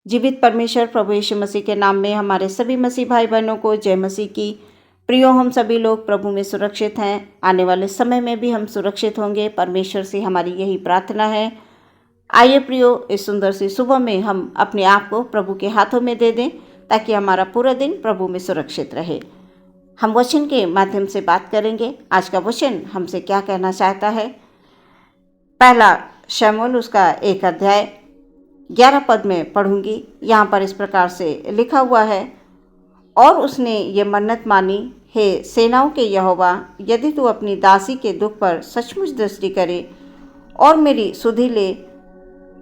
जीवित परमेश्वर प्रभु यीशु मसीह के नाम में हमारे सभी मसीह भाई बहनों को जय मसीह की। प्रियो, हम सभी लोग प्रभु में सुरक्षित हैं। आने वाले समय में भी हम सुरक्षित होंगे, परमेश्वर से हमारी यही प्रार्थना है। आइए प्रियो, इस सुंदर सी सुबह में हम अपने आप को प्रभु के हाथों में दे दें ताकि हमारा पूरा दिन प्रभु में सुरक्षित रहे। हम वचन के माध्यम से बात करेंगे। आज का वचन हमसे क्या कहना चाहता है। पहला शमूएल उसका 1 अध्याय 11 पद में पढ़ूंगी। यहाँ पर इस प्रकार से लिखा हुआ है, और उसने ये मन्नत मानी, हे सेनाओं के यहोवा, यदि तू अपनी दासी के दुख पर सचमुच दृष्टि करे और मेरी सुधि ले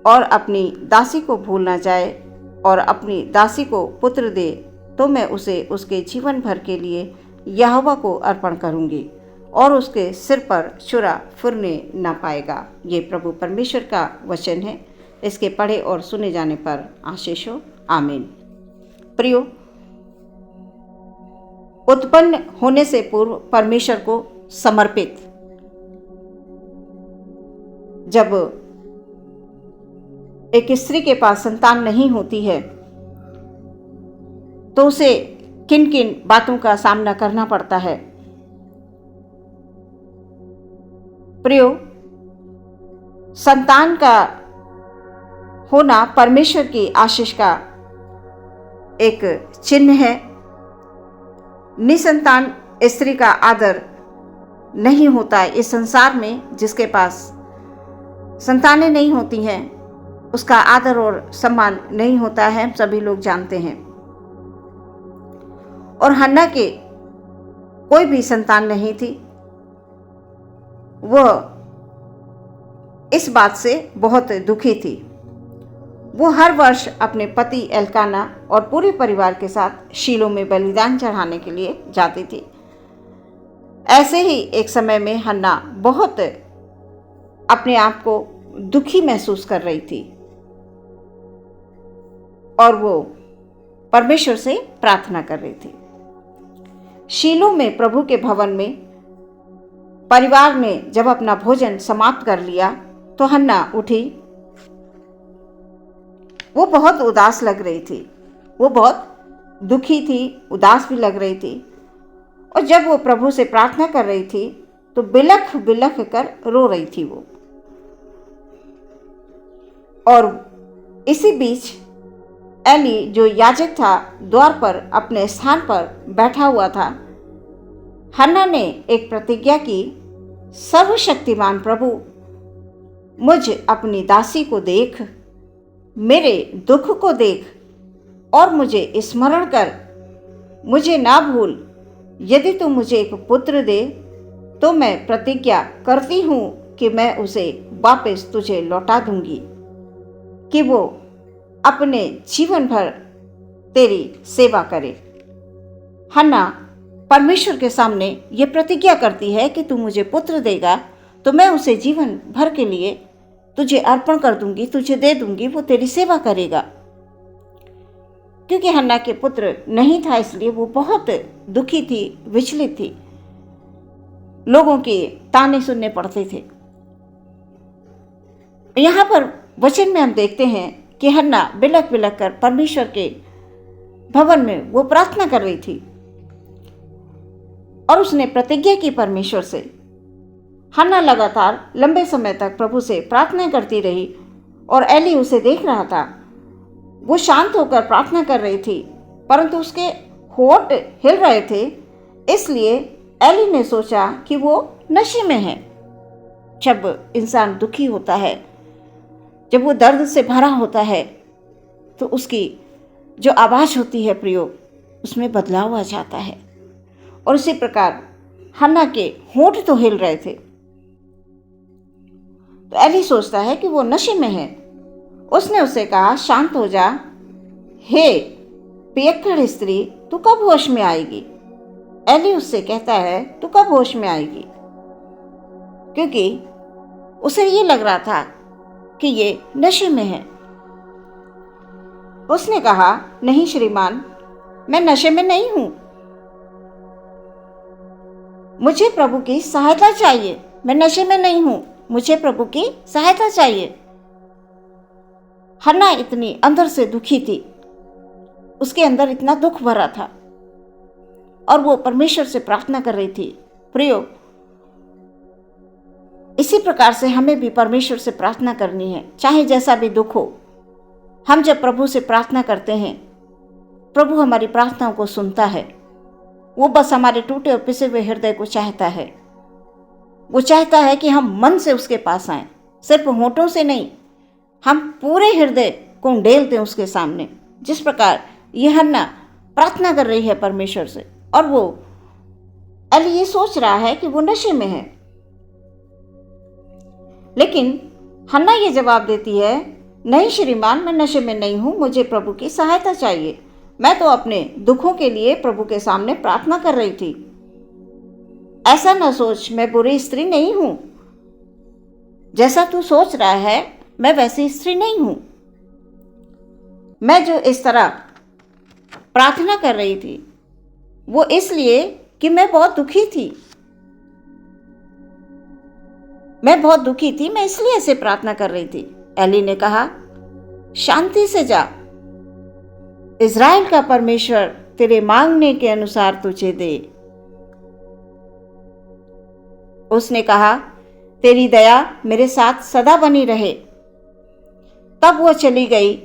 और अपनी दासी को भूल न जाए और अपनी दासी को पुत्र दे, तो मैं उसे उसके जीवन भर के लिए यहोवा को अर्पण करूंगी और उसके सिर पर छुरा फुरने न पाएगा। ये प्रभु परमेश्वर का वचन है। इसके पढ़े और सुने जाने पर आशीष हो। आमीन। प्रियो, उत्पन्न होने से पूर्व परमेश्वर को समर्पित, जब एक स्त्री के पास संतान नहीं होती है तो उसे किन किन बातों का सामना करना पड़ता है। प्रियो, संतान का होना परमेश्वर की आशीष का एक चिन्ह है। निसंतान स्त्री का आदर नहीं होता है इस संसार में। जिसके पास संतानें नहीं होती हैं उसका आदर और सम्मान नहीं होता है, हम सभी लोग जानते हैं। और हन्ना के कोई भी संतान नहीं थी। वह इस बात से बहुत दुखी थी। वो हर वर्ष अपने पति एल्काना और पूरे परिवार के साथ शीलो में बलिदान चढ़ाने के लिए जाती थी। ऐसे ही एक समय में हन्ना बहुत अपने आप को दुखी महसूस कर रही थी और वो परमेश्वर से प्रार्थना कर रही थी। शीलो में प्रभु के भवन में परिवार ने जब अपना भोजन समाप्त कर लिया तो हन्ना उठी। वो बहुत उदास लग रही थी, वो बहुत दुखी थी, उदास भी लग रही थी। और जब वो प्रभु से प्रार्थना कर रही थी तो बिलख बिलख कर रो रही थी वो। और इसी बीच एली जो याजक था द्वार पर अपने स्थान पर बैठा हुआ था। हन्ना ने एक प्रतिज्ञा की, सर्वशक्तिमान प्रभु, मुझ अपनी दासी को देख, मेरे दुख को देख और मुझे स्मरण कर, मुझे ना भूल। यदि तू मुझे एक पुत्र दे तो मैं प्रतिज्ञा करती हूँ कि मैं उसे वापस तुझे लौटा दूंगी, कि वो अपने जीवन भर तेरी सेवा करे। हन्ना परमेश्वर के सामने ये प्रतिज्ञा करती है कि तू मुझे पुत्र देगा तो मैं उसे जीवन भर के लिए तुझे अर्पण कर दूंगी, तुझे दे दूंगी, वो तेरी सेवा करेगा। क्योंकि हन्ना के पुत्र नहीं था इसलिए वो बहुत दुखी थी, विचलित थी। लोगों के ताने सुनने पड़ते थे। यहाँ पर वचन में हम देखते हैं कि हन्ना बिलख बिलख कर परमेश्वर के भवन में वो प्रार्थना कर रही थी और उसने प्रतिज्ञा की परमेश्वर से। हन्ना लगातार लंबे समय तक प्रभु से प्रार्थना करती रही और एली उसे देख रहा था। वो शांत होकर प्रार्थना कर रही थी परंतु उसके होंठ हिल रहे थे, इसलिए एली ने सोचा कि वो नशे में है। जब इंसान दुखी होता है, जब वो दर्द से भरा होता है तो उसकी जो आवाज़ होती है प्रियो, उसमें बदलाव आ जाता है। और इसी प्रकार हन्ना के होंठ तो हिल रहे थे। तो एली सोचता है कि वो नशे में है। उसने उससे कहा, शांत हो जा, हे पियक्कड़ स्त्री, तू कब होश में आएगी। एली उससे कहता है, तू कब होश में आएगी, क्योंकि उसे ये लग रहा था कि ये नशे में है। उसने कहा, नहीं श्रीमान, मैं नशे में नहीं हूं, मुझे प्रभु की सहायता चाहिए। मैं नशे में नहीं हूं, मुझे प्रभु की सहायता चाहिए। हन्ना इतनी अंदर से दुखी थी, उसके अंदर इतना दुख भरा था और वो परमेश्वर से प्रार्थना कर रही थी। प्रियो, इसी प्रकार से हमें भी परमेश्वर से प्रार्थना करनी है, चाहे जैसा भी दुख हो। हम जब प्रभु से प्रार्थना करते हैं, प्रभु हमारी प्रार्थनाओं को सुनता है। वो बस हमारे टूटे और पिसे हुए हृदय को चाहता है। वो चाहता है कि हम मन से उसके पास आएं, सिर्फ होठों से नहीं, हम पूरे हृदय को उंडेल दें उसके सामने। जिस प्रकार यह हन्ना प्रार्थना कर रही है परमेश्वर से, और वो एली ये सोच रहा है कि वो नशे में है, लेकिन हन्ना ये जवाब देती है, नहीं श्रीमान, मैं नशे में नहीं हूं, मुझे प्रभु की सहायता चाहिए। मैं तो अपने दुखों के लिए प्रभु के सामने प्रार्थना कर रही थी। ऐसा न सोच, मैं बुरी स्त्री नहीं हूं। जैसा तू सोच रहा है, मैं वैसी स्त्री नहीं हूं। मैं जो इस तरह प्रार्थना कर रही थी, वो इसलिए कि मैं बहुत दुखी थी। मैं बहुत दुखी थी, मैं इसलिए ऐसे प्रार्थना कर रही थी। एली ने कहा, शांति से जा, इज़राइल का परमेश्वर तेरे मांगने के अनुसार तुझे दे। उसने कहा, तेरी दया मेरे साथ सदा बनी रहे। तब वो चली गई।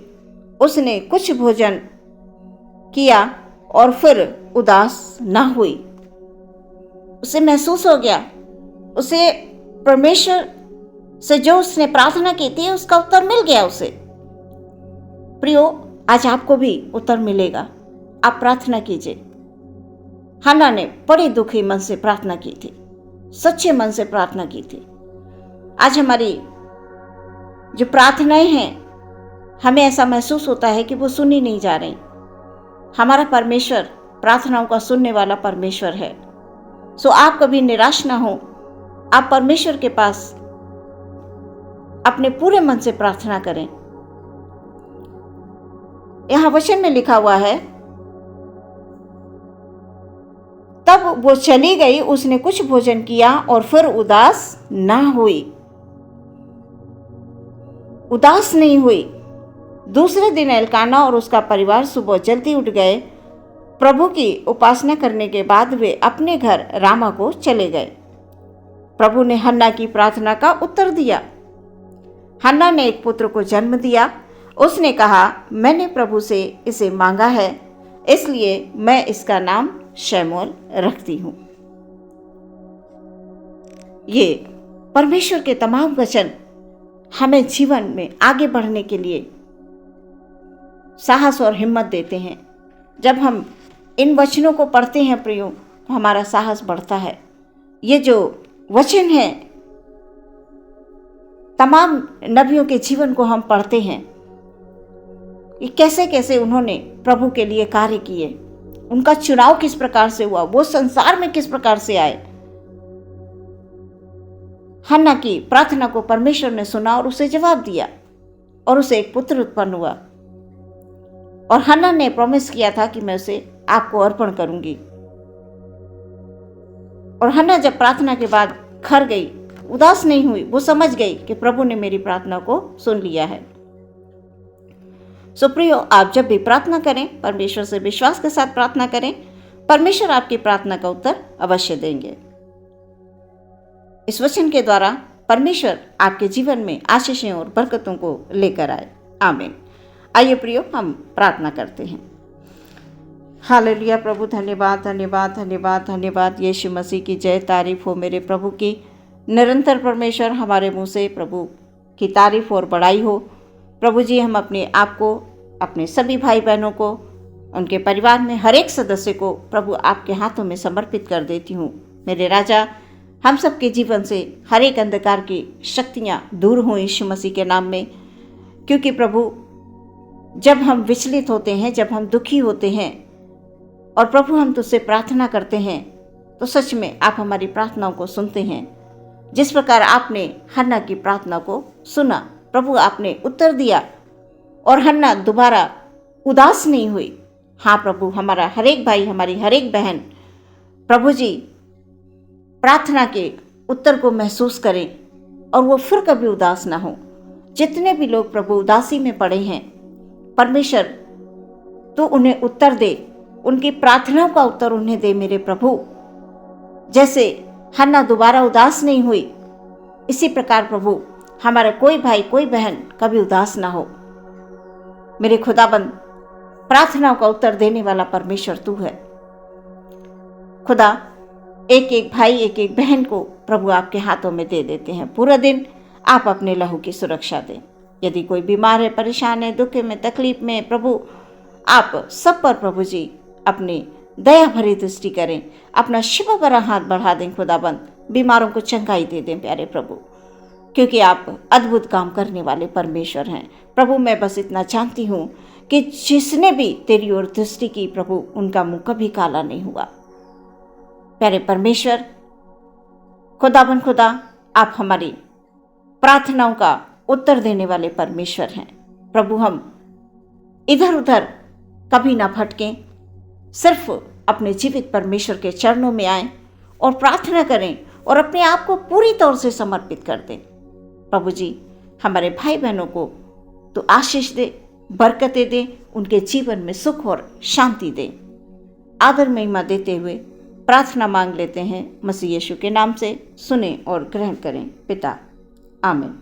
उसने कुछ भोजन किया और फिर उदास न हुई। उसे महसूस हो गया, उसे परमेश्वर से जो उसने प्रार्थना की थी उसका उत्तर मिल गया उसे। प्रियो, आज आपको भी उत्तर मिलेगा। आप प्रार्थना कीजिए। हन्ना ने बड़े दुखी मन से प्रार्थना की थी, सच्चे मन से प्रार्थना की थी। आज हमारी जो प्रार्थनाएं हैं, हमें ऐसा महसूस होता है कि वो सुनी नहीं जा रही। हमारा परमेश्वर प्रार्थनाओं का सुनने वाला परमेश्वर है। सो आप कभी निराश ना हो। आप परमेश्वर के पास अपने पूरे मन से प्रार्थना करें। यहां वचन में लिखा हुआ है, तब वो चली गई, उसने कुछ भोजन किया और फिर उदास ना हुई। उदास नहीं हुई। दूसरे दिन एल्काना और उसका परिवार सुबह जल्दी उठ गए। प्रभु की उपासना करने के बाद वे अपने घर रामा को चले गए। प्रभु ने हन्ना की प्रार्थना का उत्तर दिया। हन्ना ने एक पुत्र को जन्म दिया। उसने कहा, मैंने प्रभु से इसे मांगा है, इसलिए मैं इसका नाम शमूएल रखती हूं। ये परमेश्वर के तमाम वचन हमें जीवन में आगे बढ़ने के लिए साहस और हिम्मत देते हैं। जब हम इन वचनों को पढ़ते हैं प्रियो, तो हमारा साहस बढ़ता है। ये जो वचन है, तमाम नबियों के जीवन को हम पढ़ते हैं, ये कैसे कैसे उन्होंने प्रभु के लिए कार्य किए, उनका चुनाव किस प्रकार से हुआ, वो संसार में किस प्रकार से आए। हन्ना की प्रार्थना को परमेश्वर ने सुना और उसे जवाब दिया और उसे एक पुत्र उत्पन्न हुआ। और हन्ना ने प्रॉमिस किया था कि मैं उसे आपको अर्पण करूंगी। और हन्ना जब प्रार्थना के बाद घर गई, उदास नहीं हुई। वो समझ गई कि प्रभु ने मेरी प्रार्थना को सुन लिया है। सो प्रियो, आप जब भी प्रार्थना करें, परमेश्वर से विश्वास के साथ प्रार्थना करें। परमेश्वर आपकी प्रार्थना का उत्तर अवश्य देंगे। इस वचन के द्वारा परमेश्वर आपके जीवन में आशीषें और बरकतों को लेकर आए। आमीन। आइए प्रियो, हम प्रार्थना करते हैं। हालेलुया। प्रभु धन्यवाद, धन्यवाद, धन्यवाद, धन्यवाद। यीशु मसीह की जय, तारीफ हो मेरे प्रभु की। निरंतर परमेश्वर हमारे मुंह से प्रभु की तारीफ और बड़ाई हो। प्रभु जी, हम अपने आप को, अपने सभी भाई बहनों को, उनके परिवार में हर एक सदस्य को प्रभु आपके हाथों में समर्पित कर देती हूँ। मेरे राजा, हम सबके जीवन से हर एक अंधकार की शक्तियाँ दूर हों यीशु मसीह के नाम में। क्योंकि प्रभु, जब हम विचलित होते हैं, जब हम दुखी होते हैं और प्रभु हम तुझसे प्रार्थना करते हैं, तो सच में आप हमारी प्रार्थनाओं को सुनते हैं। जिस प्रकार आपने हन्ना की प्रार्थना को सुना, प्रभु आपने उत्तर दिया और हन्ना दोबारा उदास नहीं हुई। हाँ प्रभु, हमारा हर एक भाई, हमारी हर एक बहन प्रभु जी प्रार्थना के उत्तर को महसूस करें और वो फिर कभी उदास ना हो। जितने भी लोग प्रभु उदासी में पड़े हैं, परमेश्वर तू उन्हें उत्तर दे, उनकी प्रार्थनाओं का उत्तर उन्हें दे मेरे प्रभु। जैसे हन्ना दोबारा उदास नहीं हुई, इसी प्रकार प्रभु हमारा कोई भाई कोई बहन कभी उदास ना हो। मेरे खुदाबंद, प्रार्थनाओं का उत्तर देने वाला परमेश्वर तू है। खुदा, एक एक भाई एक एक बहन को प्रभु आपके हाथों में दे देते हैं। पूरा दिन आप अपने लहू की सुरक्षा दें। यदि कोई बीमार है, परेशान है, दुख में, तकलीफ में, प्रभु आप सब पर प्रभु जी अपनी दया भरी दृष्टि करें, अपना शिवा भरा हाथ बढ़ा दें। खुदाबंद, बीमारों को चंगाई दे दें प्यारे प्रभु, क्योंकि आप अद्भुत काम करने वाले परमेश्वर हैं। प्रभु मैं बस इतना जानती हूँ कि जिसने भी तेरी ओर दृष्टि की प्रभु, उनका मुंह कभी काला नहीं हुआ। प्यारे परमेश्वर, खुदाबंद खुदा, आप हमारी प्रार्थनाओं का उत्तर देने वाले परमेश्वर हैं। प्रभु हम इधर उधर कभी ना भटकें, सिर्फ अपने जीवित परमेश्वर के चरणों में आएं और प्रार्थना करें और अपने आप को पूरी तौर से समर्पित कर दें। प्रभु जी, हमारे भाई बहनों को तो आशीष दे, बरकतें दे, उनके जीवन में सुख और शांति दे। आदर महिमा देते हुए प्रार्थना मांग लेते हैं मसीह यीशु के नाम से। सुने और ग्रहण करें पिता, आमीन।